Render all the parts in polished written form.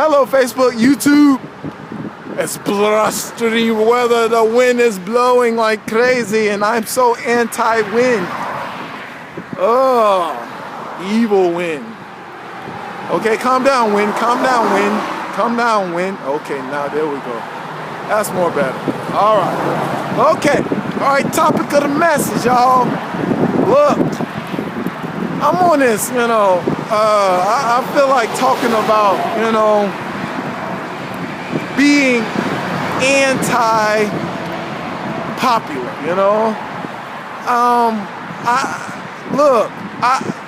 Hello, Facebook, YouTube. It's blustery weather. The wind is blowing like crazy, and I'm so anti-wind. Oh, evil wind. Okay, calm down, wind. Calm down, wind. Calm down, wind. Okay, now there we go. That's more better. All right. Okay. All right, topic of the message, y'all. Look, I'm on this, I feel like talking about, being anti-popular,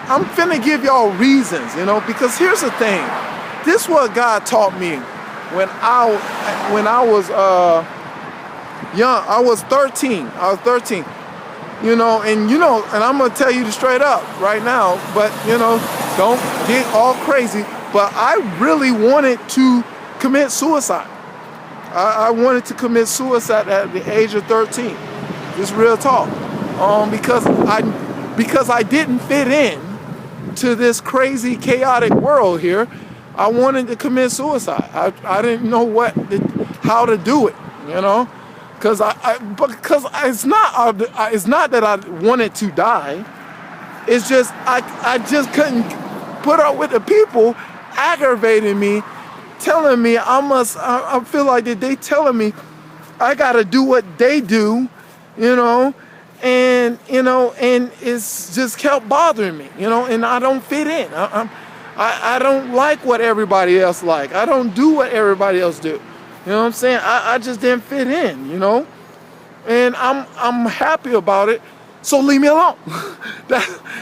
I'm finna give y'all reasons, because here's the thing. This is what God taught me when I was young. I was 13. And I'm gonna tell you straight up right now, but don't get all crazy. But I really wanted to commit suicide. I wanted to commit suicide at the age of 13. Just real talk. Because I didn't fit in to this crazy, chaotic world here. I wanted to commit suicide. I didn't know how to do it, because it's not that I wanted to die. It's just I just couldn't put up with the people aggravating me, telling me I feel like that they telling me I gotta do what they do, and it's just kept bothering me, and I don't fit in. I don't like what everybody else like. I don't do what everybody else do. You know what I'm saying? I just didn't fit in, and I'm happy about it. So leave me alone.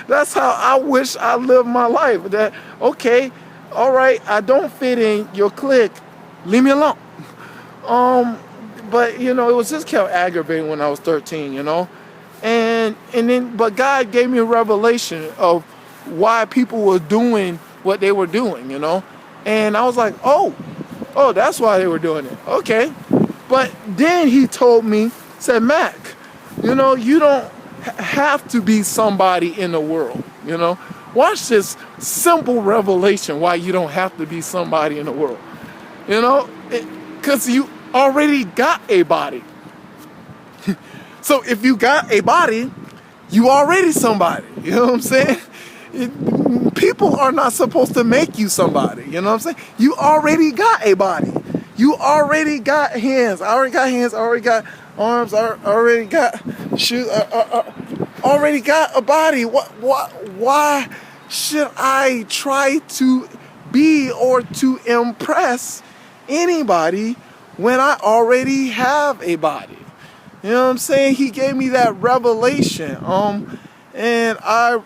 That's how I wish I lived my life. That okay, all right, I don't fit in your clique. Leave me alone. But it was just kept aggravating when I was 13, but God gave me a revelation of why people were doing what they were doing, and I was like, oh, that's why they were doing it. Okay. But then he told me, said, Mac, you don't have to be somebody in the world, Watch this simple revelation why you don't have to be somebody in the world, because you already got a body. So if you got a body, you already somebody, you know what I'm saying? People are not supposed to make you somebody, you know what I'm saying? You already got a body. You already got hands. I already got hands. I already got arms. I already got shoes. Already got a body. Why should I try to be or to impress anybody when I already have a body? You know what I'm saying? He gave me that revelation. And I,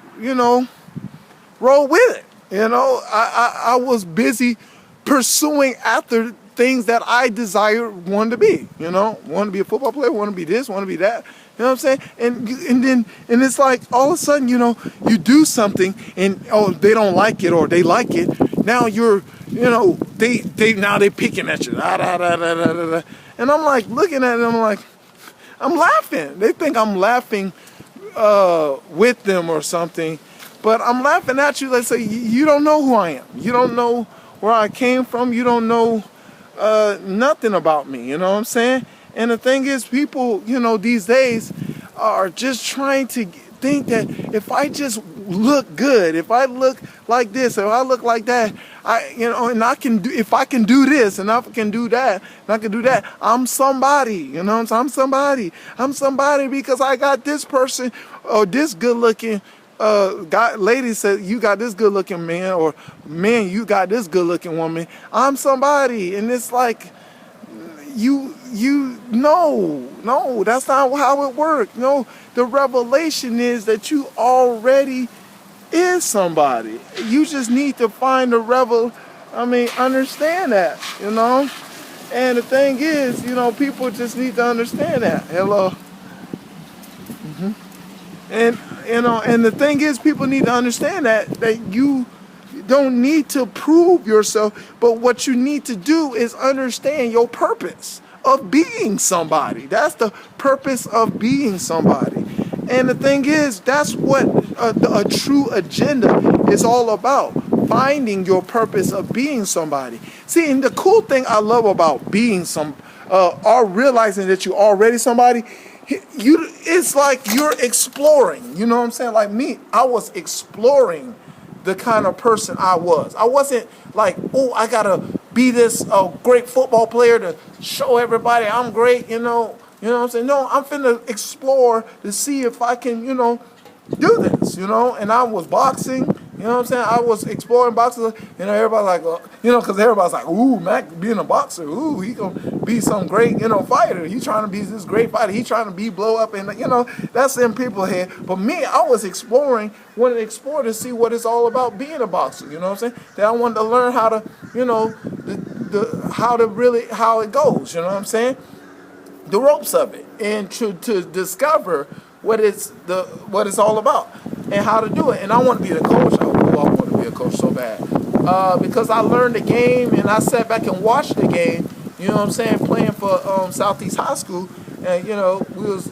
roll with it. I was busy pursuing after things that I desired, wanted to be, want to be a football player, want to be this, want to be that, you know what I'm saying? And it's like all of a sudden, you do something and they don't like it or they like it. Now you're, they picking at you. And I'm like looking at them, I'm laughing. They think I'm laughing with them or something. But I'm laughing at you. Let's say you don't know who I am. You don't know where I came from. You don't know nothing about me. You know what I'm saying? And the thing is, people, these days are just trying to think that if I just look good, if I look like this, if I look like that, and I can do, if I can do this, and I can do that, and I can do that, I'm somebody. I'm somebody. I'm somebody because I got this person or this good looking. Lady said, you got this good looking man, or man, you got this good looking woman. I'm somebody. And it's like, no, that's not how it works. No, the revelation is that you already is somebody. You just need to find understand that, And the thing is, people just need to understand that. Hello. And and the thing is, people need to understand that you don't need to prove yourself, but what you need to do is understand your purpose of being somebody. That's the purpose of being somebody. And the thing is, that's what a true agenda is all about. Finding your purpose of being somebody. See, and the cool thing I love about being or realizing that you're already somebody, it's like you're exploring. You know what I'm saying? Like me, I was exploring the kind of person I was. I wasn't like, oh, I gotta be this great football player to show everybody I'm great. You know what I'm saying? No, I'm finna explore to see if I can, do this, and I was boxing, you know what I'm saying? I was exploring boxing, everybody like, because everybody's like, ooh, Mac being a boxer, ooh, he gonna be some great, fighter. He trying to be this great fighter. He trying to be blow up, and that's in people's head. But me, I was wanted to explore to see what it's all about being a boxer. You know what I'm saying? That I wanted to learn how to, how it goes. You know what I'm saying? The ropes of it, and to discover what it's all about and how to do it. And I want to be the coach. I want to be a coach so bad because I learned the game and I sat back and watched the game. You know what I'm saying? Playing for Southeast High School, and we was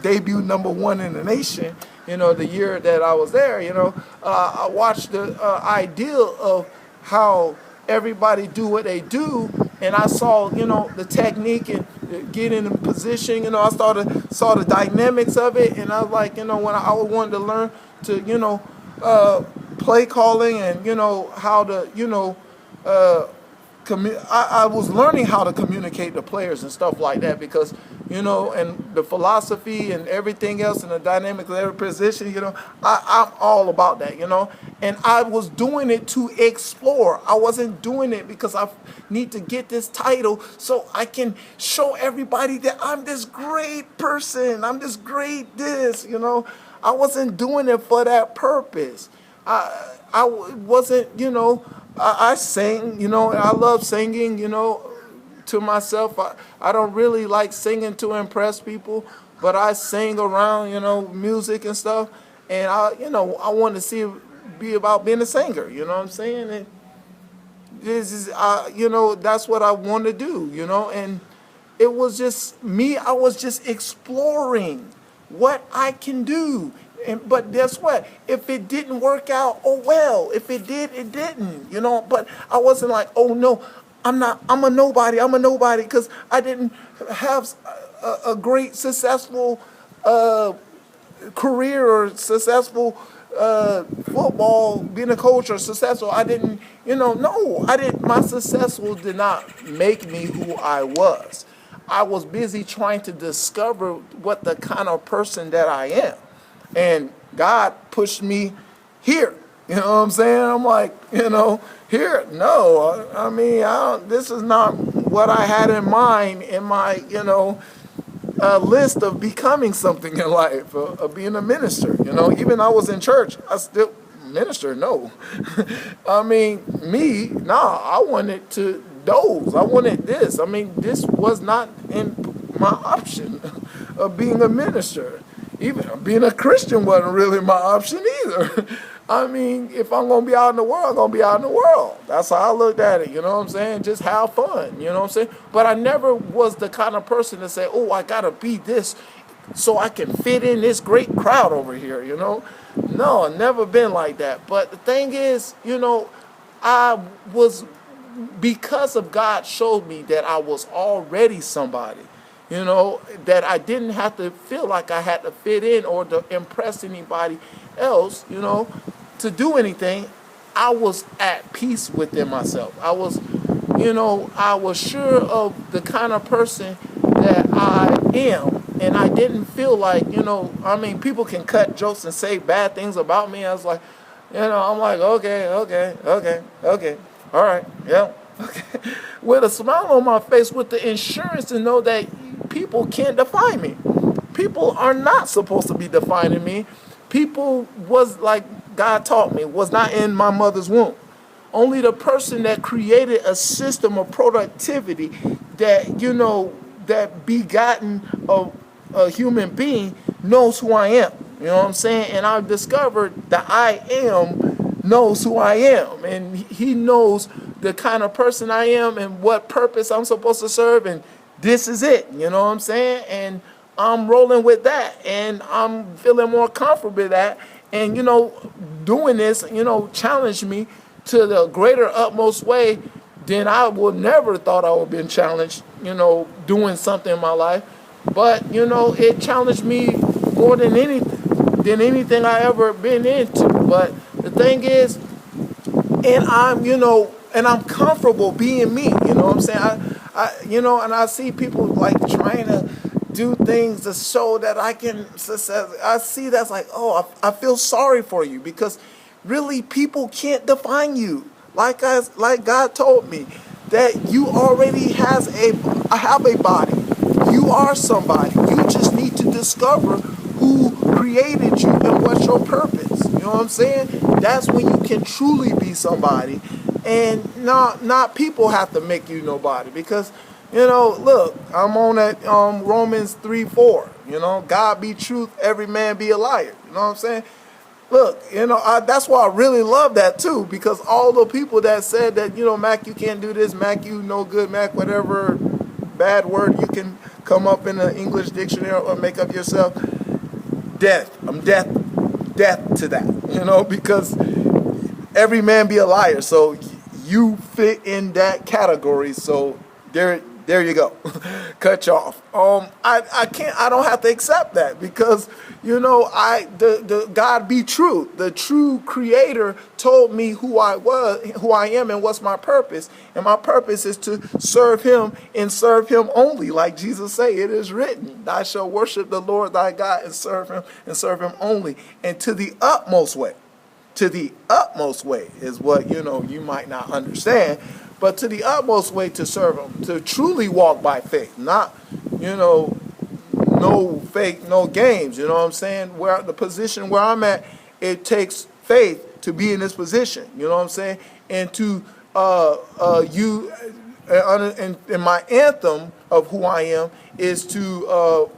debut number one in the nation. The year that I was there. I watched the ideal of how everybody do what they do, and I saw the technique and getting in position. I saw the dynamics of it, and I was like, when I wanted to learn to play calling and how to I was learning how to communicate to players and stuff like that because, and the philosophy and everything else and the dynamics of every position, I'm all about that, and I was doing it to explore. I wasn't doing it because I need to get this title so I can show everybody that I'm this great person. I'm this great I wasn't doing it for that purpose. I wasn't, I sang, and I love singing, to myself. I don't really like singing to impress people, but I sing around, music and stuff. And I want to be about being a singer, you know what I'm saying? And this is, that's what I want to do, and it was just me. I was just exploring what I can do. But guess what? If it didn't work out, oh well. If it did, it didn't. But I wasn't like, oh no, I'm a nobody. I'm a nobody because I didn't have a great successful career or successful football, being a coach or successful. I didn't, no, I didn't. My successful did not make me who I was. I was busy trying to discover what the kind of person that I am. And God pushed me here. You know what I'm saying? I'm like, here. No, I mean, this is not what I had in mind in my, list of becoming something in life, of being a minister. Even I was in church, I still minister. No, I mean, I wanted to doze. I wanted this. I mean, this was not in my option of being a minister. Even being a Christian wasn't really my option either. I mean, if I'm going to be out in the world, I'm going to be out in the world. That's how I looked at it, you know what I'm saying? Just have fun, you know what I'm saying? But I never was the kind of person to say, oh, I got to be this so I can fit in this great crowd over here, No, I've never been like that. But the thing is, because of God showed me that I was already somebody. That I didn't have to feel like I had to fit in or to impress anybody else, to do anything. I was at peace within myself. I was sure of the kind of person that I am. And I didn't feel like, people can cut jokes and say bad things about me. I was like, I'm like, okay, all right, yeah. Okay. With a smile on my face, with the insurance to know that people can't define me. People are not supposed to be defining me. People was like God taught me, was not in my mother's womb. Only the person that created a system of productivity that, that begotten of a human being knows who I am. You know what I'm saying? And I've discovered that I am knows who I am. And he knows the kind of person I am and what purpose I'm supposed to serve. And this is it. You know what I'm saying? And I'm rolling with that. And I'm feeling more comfortable with that. And, doing this, challenged me to the greater utmost way, then I would never thought I would have been challenged, doing something in my life. But, it challenged me more than anything I ever been into. But the thing is, and I'm comfortable being me, you know what I'm saying? And I see people like trying to do things to show that I can success. I see that's like, oh, I feel sorry for you, because really people can't define you. Like God told me that you already have a body. You are somebody. You just need to discover who created you and what's your purpose. You know what I'm saying? That's when you can truly be somebody, and not people have to make you nobody. Because look, I'm on that Romans 3:4. God be truth, every man be a liar. You know what I'm saying? Look, that's why I really love that too, because all the people that said that, Mac, you can't do this, Mac, you no good, Mac, whatever bad word you can come up in the English dictionary or make up yourself, I'm death to that, because every man be a liar. So you fit in that category. So there you go. Cut you off. I don't have to accept that, because the God be true. The true creator told me who I am, and what's my purpose. And my purpose is to serve him and serve him only. Like Jesus say, it is written, thou shalt worship the Lord thy God and serve him only. And to the utmost way. To the utmost way is what, you might not understand, but to the utmost way to serve him, to truly walk by faith, not, no fake, no games, you know what I'm saying? Where the position where I'm at, it takes faith to be in this position, you know what I'm saying? And to, and my anthem of who I am is to,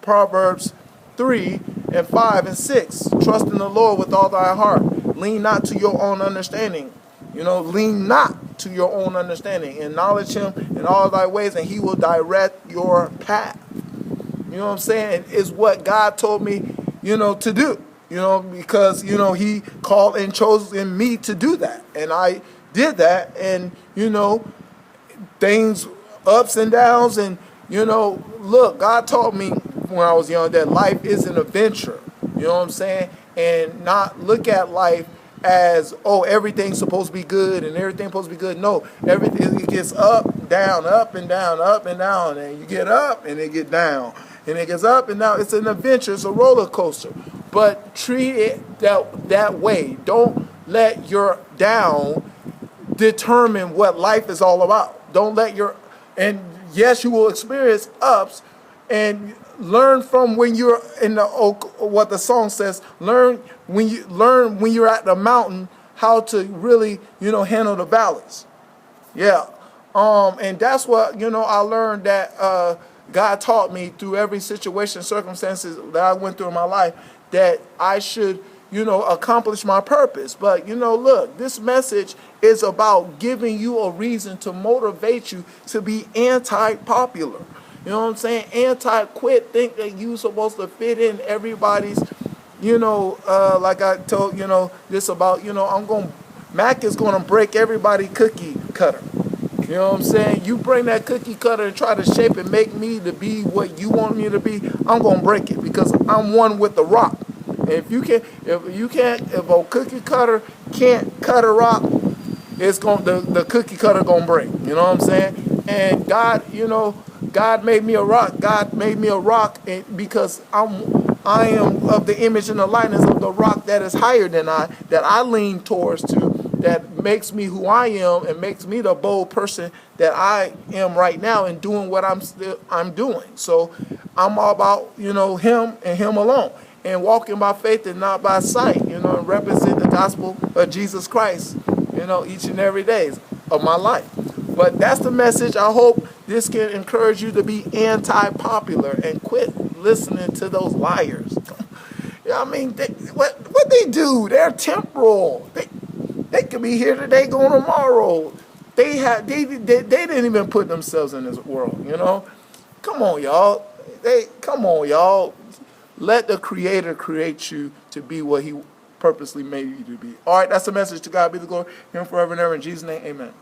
Proverbs 3:5-6. Trust in the Lord with all thy heart. Lean not to your own understanding. Lean not to your own understanding. Acknowledge him in all thy ways, and he will direct your path. You know what I'm saying? Is what God told me, to do. Because, he called and chose in me to do that. And I did that. And, things, ups and downs. And, look, God taught me when I was young that life is an adventure. You know what I'm saying? And not look at life as, oh, everything's supposed to be good and everything's supposed to be good. No, everything, it gets up, down, up and down, up and down. And you get up and it get down. And it gets up and down. It's an adventure. It's a roller coaster. But treat it that way. Don't let your down determine what life is all about. Don't let and yes, you will experience ups, and learn from when you're in what the song says, learn when you're at the mountain how to really, handle the valleys. Yeah. And that's what, I learned that God taught me through every situation, circumstances that I went through in my life, that I should, accomplish my purpose. But, look, this message is about giving you a reason to motivate you to be anti-popular. You know what I'm saying? Quit think that you're supposed to fit in everybody's, like I told, this about, Mac is going to break everybody cookie cutter. You know what I'm saying? You bring that cookie cutter and try to shape and make me to be what you want me to be, I'm going to break it, because I'm one with the rock. And if a cookie cutter can't cut a rock, the cookie cutter going to break. You know what I'm saying? And God made me a rock. God made me a rock because I am of the image and the likeness of the rock that is higher than that I lean towards that makes me who I am and makes me the bold person that I am right now in doing what I'm doing. So I'm all about, him and him alone, and walking by faith and not by sight, and represent the gospel of Jesus Christ, each and every day of my life. But that's the message. I hope this can encourage you to be anti-popular and quit listening to those liars. What they do, they're temporal. They could be here today, going tomorrow. They didn't even put themselves in this world, Come on, y'all. Let the Creator create you to be what He purposely made you to be. All right, that's the message. To God be the glory. Him forever and ever. In Jesus' name, amen.